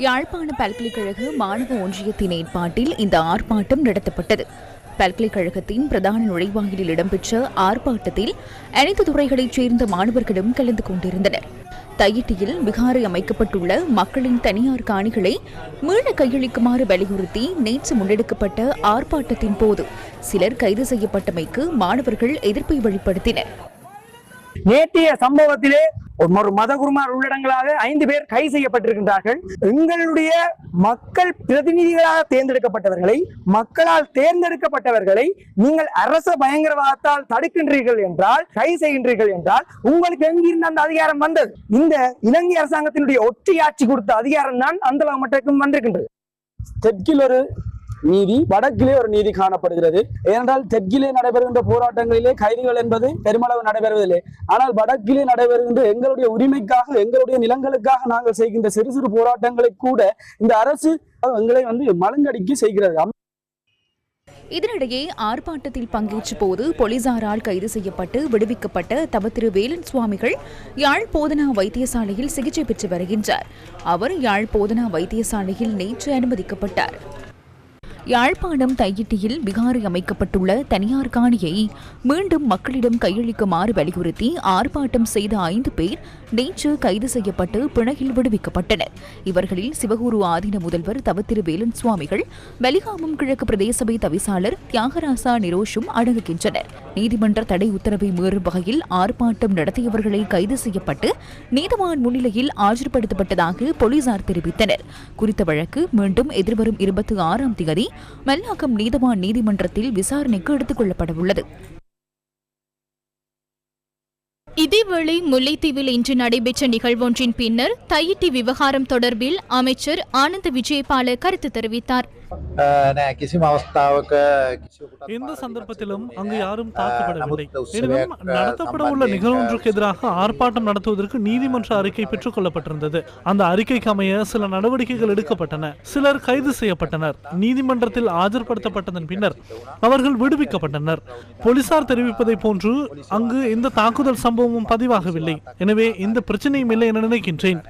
யாழ்ப்பாண பல்கலைக்கழக மாணவ ஒன்றியத்தின் ஏற்பாட்டில் இந்த ஆர்ப்பாட்டம் நடத்தப்பட்டது. பல்கலைக்கழகத்தின் பிரதான நுழைவாயிலில் இடம்பெற்ற ஆர்ப்பாட்டத்தில் அனைத்து துறைகளைச் சேர்ந்த மாணவர்களும் கலந்து கொண்டிருந்தனர். தையிட்டியில் விகாரை அமைக்கப்பட்டுள்ள மக்களின் தனியார் காணிகளை மீள கையளிக்குமாறு வலியுறுத்தி நேற்று முன்னெடுக்கப்பட்ட ஆர்ப்பாட்டத்தின் போது சிலர் கைது செய்யப்பட்டமைக்கு மாணவர்கள் எதிர்ப்பை வெளிப்படுத்தினர். நேற்றைய சம்பவத்திலே ஒரு மதகுருமார் உள்ளடங்களாக 5 பேர் கைது செய்யப்பட்டிருக்கின்றார்கள். எங்களுடைய மக்கள் பிரதிநிதிகளாக தேர்ந்தெடுக்கப்பட்டவர்களை, மக்களால் தேர்ந்தெடுக்கப்பட்டவர்களை நீங்கள் அரச பயங்கரவாதத்தால் தடுக்கின்றீர்கள் என்றால், கைது செய்கின்றீர்கள் என்றால் உங்களுக்கு எங்கிருந்து அந்த அதிகாரம் வந்தது? இந்த இலங்கை அரசாங்கத்தினுடைய ஒற்றையாட்சி கொடுத்த அதிகாரம் தான் அந்த மட்டும் வந்திருக்கின்றது. தெற்கில் ஒரு நீதி, வடக்கிலே ஒரு நீதி காணப்படுகிறது. ஏனென்றால் தெற்கிலே நடைபெறுகின்ற போராட்டங்களிலே கைதுகள் என்பது பெருமளவு நடைபெறுவதில்லை. ஆனால் வடக்கிலே நடைபெறுகின்ற எங்களுடைய உரிமைக்காக, எங்களுடைய நிலங்களுக்காக நாங்கள் செய்கின்ற சிறு சிறு போராட்டங்களை கூட இந்த அரசு எங்களை மலங்கடிக்க செய்கிறது. இதனிடையே ஆர்ப்பாட்டத்தில் பங்கேற்ற போது போலீசாரால் கைது செய்யப்பட்டு விடுவிக்கப்பட்ட தவத்திரு வேலன் சுவாமிகள் யாழ் போதனா வைத்தியசாலையில் சிகிச்சை பெற்று வருகின்றார். அவர் யாழ் போதனா வைத்தியசாலையில் நேற்று அனுமதிக்கப்பட்டார். யாழ்ப்பாணம் தையிட்டியில் விகாரை அமைக்கப்பட்டுள்ள தனியார் காணியை மீண்டும் மக்களிடம் கையளிக்குமாறு வலியுறுத்தி ஆர்ப்பாட்டம் செய்த 5 பேர் நேற்று கைது செய்யப்பட்டு பிணையில் விடுவிக்கப்பட்டனர். இவர்களில் சிவகுரு ஆதீன முதல்வர் தவத்திரு வேலன் சுவாமிகள், வலிகாமம் கிழக்கு பிரதேச சபை தவிசாளர் தியாகராசா நிரோஷும் அடங்குகின்றனர். நீதிமன்ற தடை உத்தரவை மீறும் வகையில் ஆர்ப்பாட்டம் நடத்தியவர்களை கைது செய்யப்பட்டு நீதிவான் முன்னிலையில் ஆஜர்படுத்தப்பட்டதாக போலீசார் தெரிவித்தனர். குறித்த வழக்கு மீண்டும் எதிர்வரும் 26ஆம் தேதி மல்லாகம் நீதவான் நீதிமன்றத்தில் விசாரணைக்கு எடுத்துக் கொள்ளப்படவுள்ளது. இதேவேளை முல்லைத்தீவில் இன்று நடைபெற்ற நிகழ்வொன்றின் பின்னர் தையிட்டி விவகாரம் தொடர்பில் அமைச்சர் ஆனந்த விஜயபால கருத்து தெரிவித்தார். எந்த சந்தர்ப்பத்திலும் அங்கு யாரும் தாக்கப்படவில்லை. எனினும் நடத்தப்பட உள்ள நிகழ்வொன்றுக்கு எதிராக ஆர்ப்பாட்டம் நடத்துவதற்கு நீதிமன்ற அறிக்கை பெற்றுக் கொள்ளப்பட்டிருந்தது. அந்த அறிக்கைக்கு அமைய சில நடவடிக்கைகள் எடுக்கப்பட்டன. சிலர் கைது செய்யப்பட்டனர். நீதிமன்றத்தில் ஆஜர்படுத்தப்பட்டதன் பின்னர் அவர்கள் விடுவிக்கப்பட்டனர். போலீசார் தெரிவிப்பதை போன்று அங்கு எந்த தாக்குதல் சம்பவமும் பதிவாகவில்லை. எனவே எந்த பிரச்சனையும் இல்லை என நினைக்கின்றேன்.